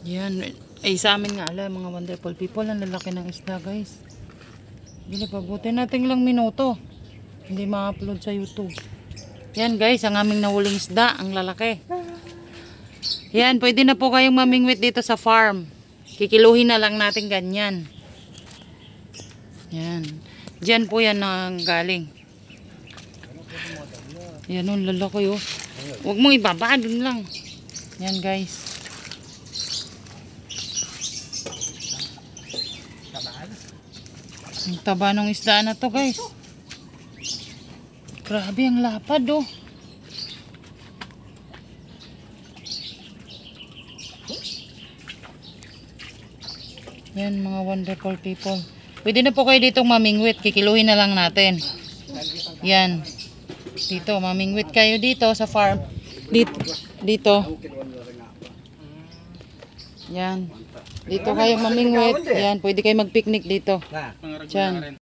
Yan. Ay sa amin nga ala mga wonderful people. Ang lalaki ng isda guys. Hindi pabuti natin lang minuto. Hindi ma-upload sa YouTube. Yan guys, ang aming nahuling isda. Ang lalaki. Yan, pwede na po kayong mamingwit dito sa farm. Kikiluhin na lang natin ganyan. Yan. Diyan po yan ang galing. Yan o, lalaki o. Huwag mong ibaba, dun lang. Yan guys. Ang taba ng isda na to guys. Grabe ang lapad oh. Yan mga wonderful people. Pwede na po kayo ditong mamingwit. Kikiluhin na lang natin. Yan. Dito, mamingwit kayo dito sa farm. Dito. Yan. Dito kayo mamingwit. Yan, pwede kayo mag-picnic dito. Diyan.